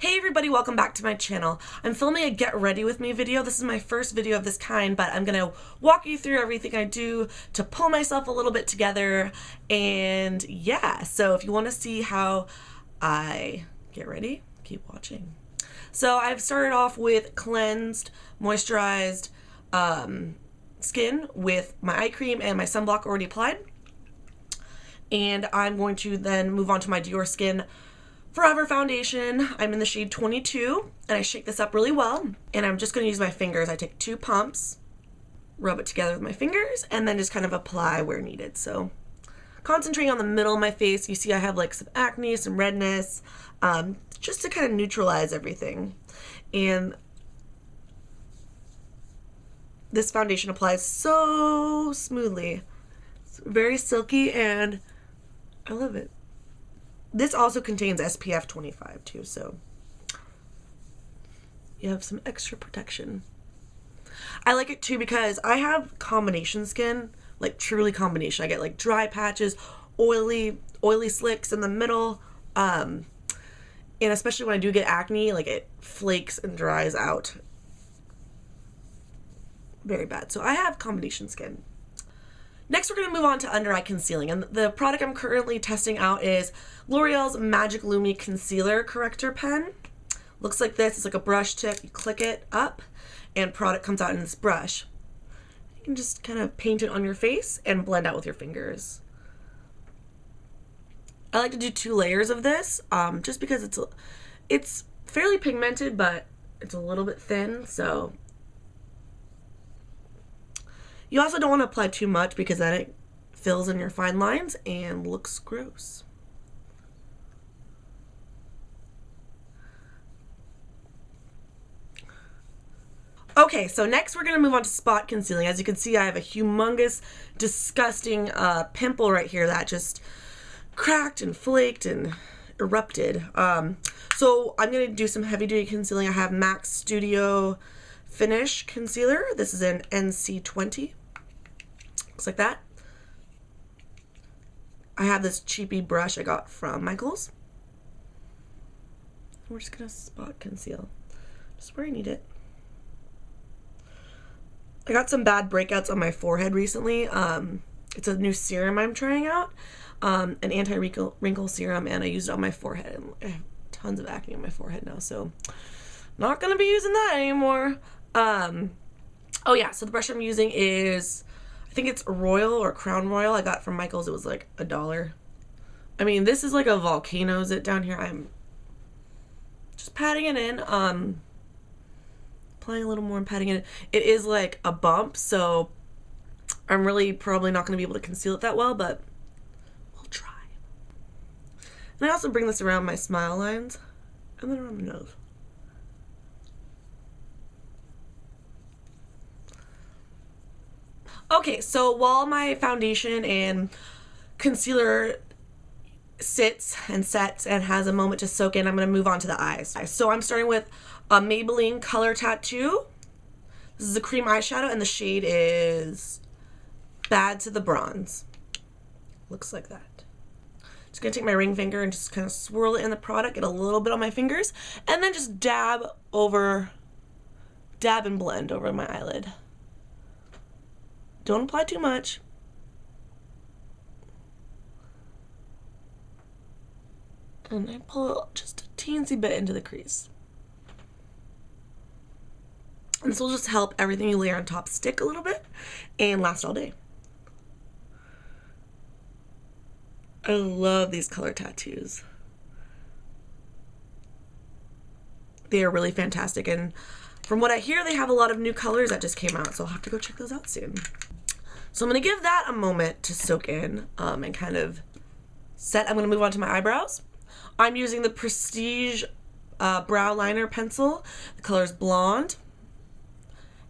Hey everybody, welcome back to my channel. I'm filming a get ready with me video. This is my first video of this kind, but I'm gonna walk you through everything I do to pull myself a little bit together. And yeah, so if you want to see how I get ready, keep watching. So I've started off with cleansed, moisturized skin with my eye cream and my sunblock already applied. And I'm going to then move on to my Diorskin Forever foundation. I'm in the shade 22, and I shake this up really well, and I'm just going to use my fingers. I take 2 pumps, rub it together with my fingers, and then just kind of apply where needed. So concentrating on the middle of my face, you see I have like some acne, some redness, just to kind of neutralize everything. And this foundation applies so smoothly. It's very silky, and I love it. This also contains SPF 25 too, so you have some extra protection. I like it too because I have combination skin, like truly combination. I get like dry patches, oily slicks in the middle, and especially when I do get acne, like it flakes and dries out very bad. So I have combination skin. Next, we're going to move on to under eye concealing, and the product I'm currently testing out is L'Oreal's Magic Lumi Concealer Corrector Pen. Looks like this. It's like a brush tip. You click it up, and product comes out in this brush. You can just kind of paint it on your face and blend out with your fingers. I like to do 2 layers of this, just because it's fairly pigmented, but it's a little bit thin, so you also don't want to apply too much because then it fills in your fine lines and looks gross. Okay, so next we're going to move on to spot concealing. As you can see, I have a humongous, disgusting pimple right here that just cracked and flaked and erupted. So I'm going to do some heavy-duty concealing. I have MAC Studio Finish Concealer. This is in NC20. Looks like that. I have this cheapy brush I got from Michael's. We're just going to spot conceal just where I need it. I got some bad breakouts on my forehead recently. It's a new serum I'm trying out, an anti-wrinkle serum, and I used it on my forehead. I have tons of acne on my forehead now, so not going to be using that anymore. Oh yeah, so the brush I'm using is, I think it's Royal or Crown Royal. I got from Michael's. It was like $1. I mean, this is like a volcano's it down here. I'm just patting it in, applying a little more and patting it in. It is like a bump, so I'm really probably not going to be able to conceal it that well, but we'll try. And I also bring this around my smile lines and then around my nose. Okay, so while my foundation and concealer sits and sets and has a moment to soak in, I'm going to move on to the eyes. So I'm starting with a Maybelline Color Tattoo. This is a cream eyeshadow, and the shade is Bad to the Bronze. Looks like that. Just going to take my ring finger and just kind of swirl it in the product, get a little bit on my fingers, and then just dab and blend over my eyelid. Don't apply too much. And I pull just a teensy bit into the crease. And this will just help everything you layer on top stick a little bit and last all day. I love these color tattoos. They are really fantastic, and from what I hear, they have a lot of new colors that just came out, so I'll have to go check those out soon. So I'm going to give that a moment to soak in and kind of set. I'm going to move on to my eyebrows. I'm using the Prestige Browliner pencil. The color is Blond.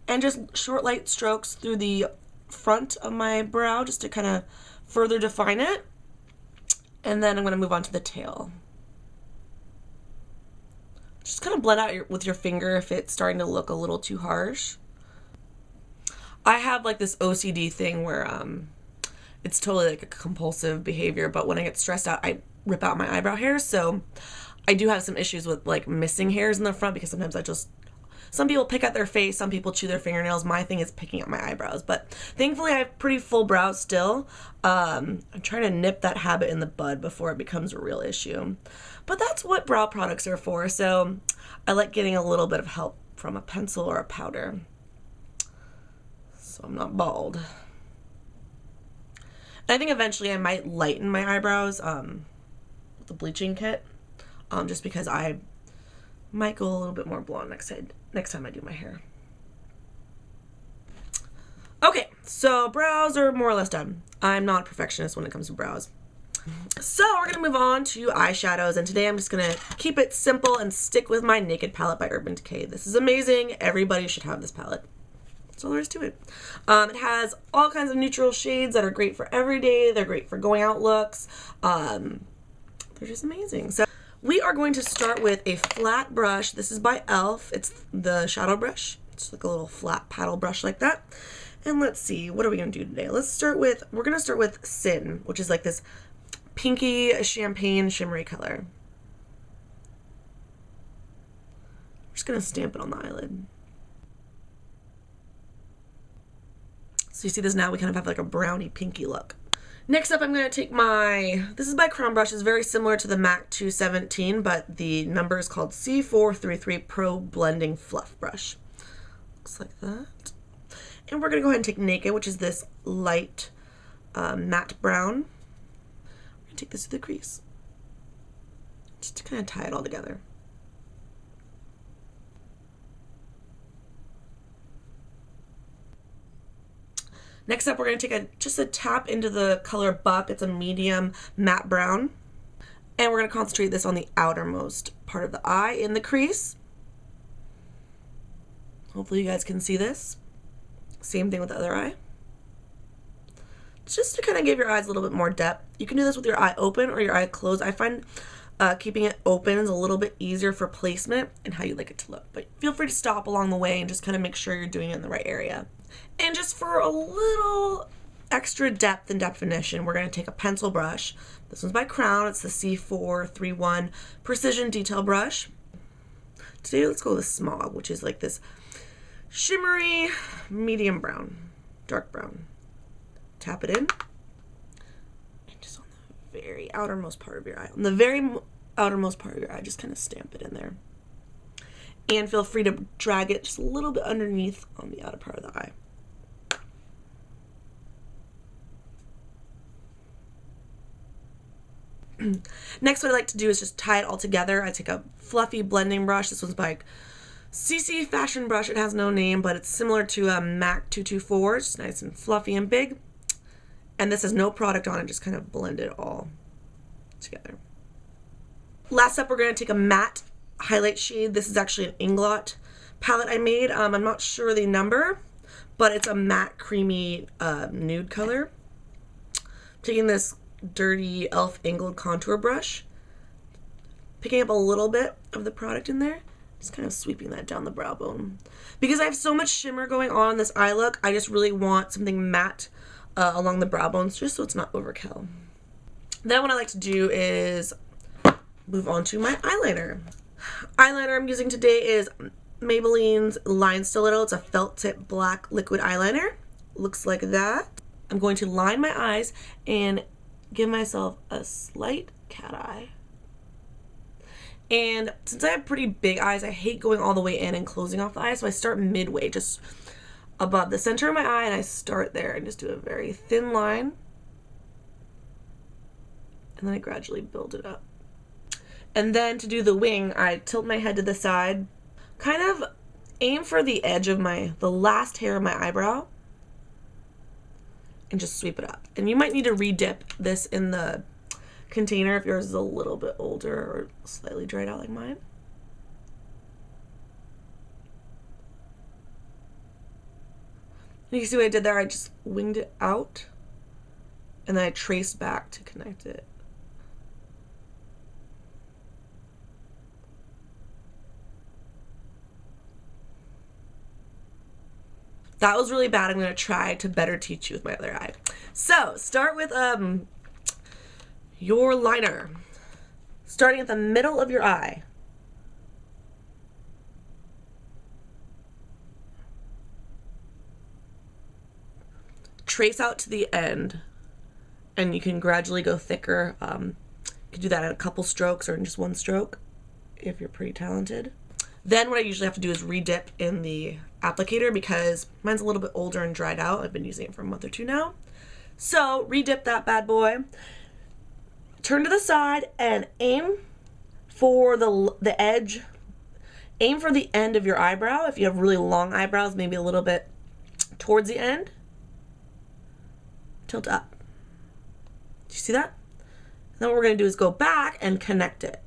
And just short light strokes through the front of my brow just to kind of further define it. And then I'm going to move on to the tail. Just kind of blend out with your finger if it's starting to look a little too harsh. I have like this OCD thing where it's totally like a compulsive behavior, but when I get stressed out, I rip out my eyebrow hairs, so I do have some issues with like missing hairs in the front because sometimes some people pick at their face, some people chew their fingernails. My thing is picking at my eyebrows, but thankfully I have pretty full brows still. I'm trying to nip that habit in the bud before it becomes a real issue. But that's what brow products are for, so I like getting a little bit of help from a pencil or a powder, so I'm not bald. And I think eventually I might lighten my eyebrows with the bleaching kit, just because I might go a little bit more blonde next time I do my hair. Okay, so brows are more or less done. I'm not a perfectionist when it comes to brows. So we're gonna move on to eyeshadows, and today I'm just gonna keep it simple and stick with my Naked Palette by Urban Decay. This is amazing. Everybody should have this palette. That's all there is to it. It has all kinds of neutral shades that are great for every day. They're great for going out looks. They're just amazing. So we are going to start with a flat brush. This is by e.l.f. It's the shadow brush. It's like a little flat paddle brush like that. And let's see, what are we gonna do today? We're gonna start with Sin, which is like this pinky champagne shimmery color. I'm just gonna stamp it on the eyelid. So you see this now, we kind of have like a browny pinky look. Next up, I'm going to take this is by Crown Brush. It's very similar to the MAC 217, but the number is called C433 Pro Blending Fluff Brush. Looks like that. And we're going to go ahead and take Naked, which is this light matte brown. I'm going to take this to the crease, just to kind of tie it all together. Next up, we're going to take just a tap into the color Buck. It's a medium matte brown. And we're going to concentrate this on the outermost part of the eye in the crease. Hopefully you guys can see this. Same thing with the other eye. Just to kind of give your eyes a little bit more depth. You can do this with your eye open or your eye closed. I find keeping it open is a little bit easier for placement and how you like it to look. But feel free to stop along the way and just kind of make sure you're doing it in the right area. And just for a little extra depth and definition, we're going to take a pencil brush. This one's by Crown. It's the C431 Precision Detail Brush. Today, let's go with Smog, which is like this shimmery medium brown, dark brown. Tap it in. And just on the very outermost part of your eye. On the very outermost part of your eye, just kind of stamp it in there. And feel free to drag it just a little bit underneath on the outer part of the eye. Next, what I like to do is just tie it all together. I take a fluffy blending brush. This one's by CC Fashion Brush. It has no name, but it's similar to a MAC 224. It's nice and fluffy and big. And this has no product on it, just kind of blend it all together. Last up, we're going to take a matte highlight shade. This is actually an Inglot palette I made. I'm not sure the number, but it's a matte creamy nude color. Taking this dirty e.l.f. Inglot contour brush, picking up a little bit of the product in there, just kind of sweeping that down the brow bone. Because I have so much shimmer going on in this eye look, I just really want something matte along the brow bones, just so it's not overkill. Then what I like to do is move on to my eyeliner. Eyeliner I'm using today is Maybelline's Line Stiletto. It's a felt tip black liquid eyeliner. Looks like that. I'm going to line my eyes and give myself a slight cat eye. And since I have pretty big eyes, I hate going all the way in and closing off the eye, so I start midway, just above the center of my eye, and I start there and just do a very thin line. And then I gradually build it up. And then to do the wing, I tilt my head to the side, kind of aim for the edge of the last hair of my eyebrow, and just sweep it up. And you might need to re-dip this in the container if yours is a little bit older or slightly dried out like mine. And you see what I did there? I just winged it out and then I traced back to connect it. That was really bad. I'm going to try to better teach you with my other eye. So, start with your liner. starting at the middle of your eye. Trace out to the end, and you can gradually go thicker. You can do that in a couple strokes or in just one stroke if you're pretty talented. Then what I usually have to do is re-dip in the applicator because mine's a little bit older and dried out. I've been using it for a month or two now. So re-dip that bad boy. Turn to the side and aim for the edge. Aim for the end of your eyebrow. If you have really long eyebrows, maybe a little bit towards the end. Tilt up. Do you see that? Then what we're going to do is go back and connect it.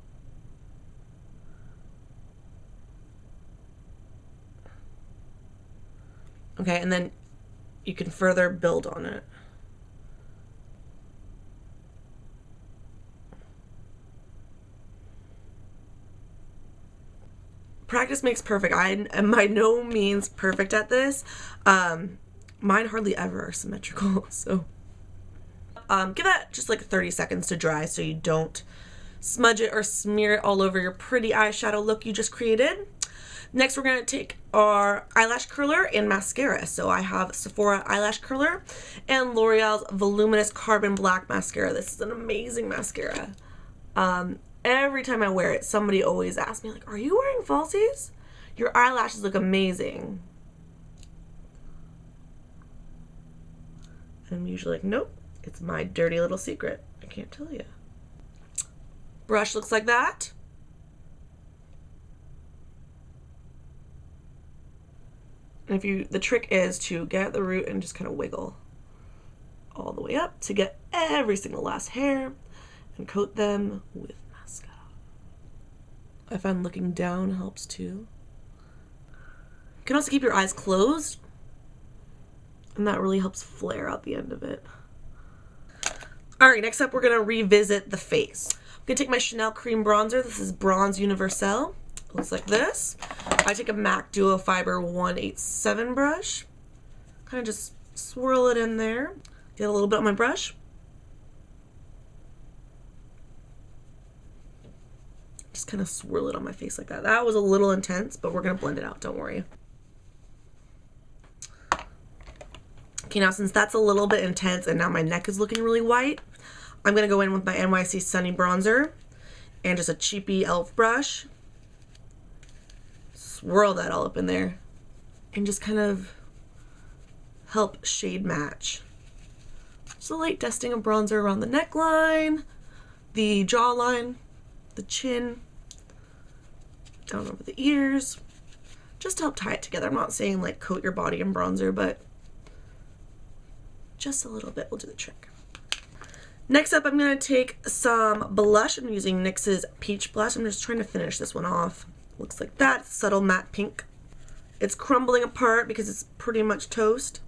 Okay, and then you can further build on it. Practice makes perfect. I am by no means perfect at this. Mine hardly ever are symmetrical, so give that just like 30 seconds to dry so you don't smudge it or smear it all over your pretty eyeshadow look you just created. Next, we're going to take our eyelash curler and mascara. So I have Sephora eyelash curler and L'Oreal's Voluminous Carbon Black mascara. This is an amazing mascara. Every time I wear it, somebody always asks me, like, are you wearing falsies? Your eyelashes look amazing. And I'm usually like, nope, it's my dirty little secret. I can't tell you. Brush looks like that. And the trick is to get at the root and just kind of wiggle all the way up to get every single last hair and coat them with mascara. I find looking down helps too. You can also keep your eyes closed, and that really helps flare out the end of it. Alright, next up we're going to revisit the face. I'm going to take my Chanel Cream Bronzer. This is Bronze Universelle. It looks like this. I take a MAC Duo Fiber 187 brush. Kind of just swirl it in there. Get a little bit on my brush. Just kind of swirl it on my face like that. That was a little intense, but we're going to blend it out, don't worry. Okay, now since that's a little bit intense and now my neck is looking really white, I'm going to go in with my NYC Sunny Bronzer and just a cheapy e.l.f. brush. Swirl that all up in there and just kind of help shade match. Just a light dusting of bronzer around the neckline, the jawline, the chin, down over the ears, just to help tie it together. I'm not saying like coat your body in bronzer, but just a little bit will do the trick. Next up, I'm going to take some blush. I'm using NYX's Peach Blush. I'm just trying to finish this one off. Looks like that. Subtle matte pink. It's crumbling apart because it's pretty much toast.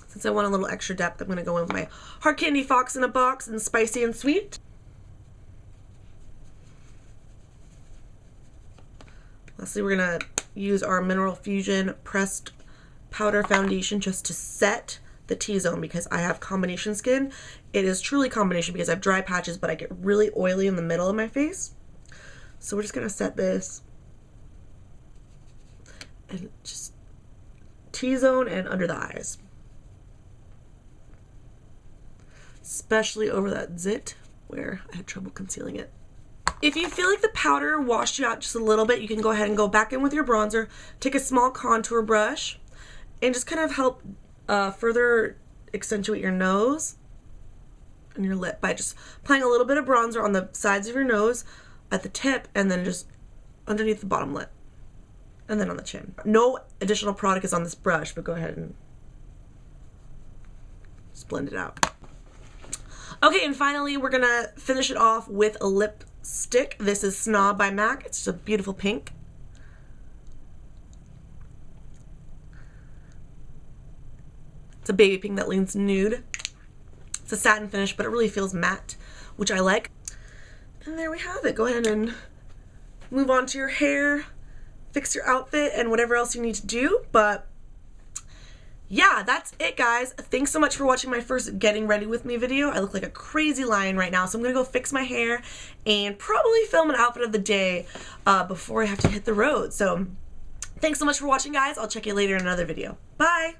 Since I want a little extra depth, I'm going to go in with my Hard Candy Fox in a Box and Spicy and Sweet. Lastly, we're going to use our Mineral Fusion Pressed Powder Foundation just to set the T-zone because I have combination skin. It is truly combination because I have dry patches, but I get really oily in the middle of my face. So we're just going to set this and just T-zone and under the eyes. Especially over that zit where I had trouble concealing it. If you feel like the powder washed you out just a little bit, you can go ahead and go back in with your bronzer, take a small contour brush, and just kind of help further accentuate your nose and your lip by just applying a little bit of bronzer on the sides of your nose, at the tip, and then just underneath the bottom lip, and then on the chin. No additional product is on this brush, but go ahead and just blend it out. Okay, and finally we're gonna finish it off with a lipstick. This is Snob by MAC. It's just a beautiful pink. It's a baby pink that leans nude. It's a satin finish, but it really feels matte, which I like. And there we have it. Go ahead and move on to your hair, fix your outfit, and whatever else you need to do. But yeah, that's it, guys. Thanks so much for watching my first getting ready with me video. I look like a crazy lion right now, so I'm gonna go fix my hair and probably film an outfit of the day before I have to hit the road. So thanks so much for watching, guys. I'll check you later in another video. Bye!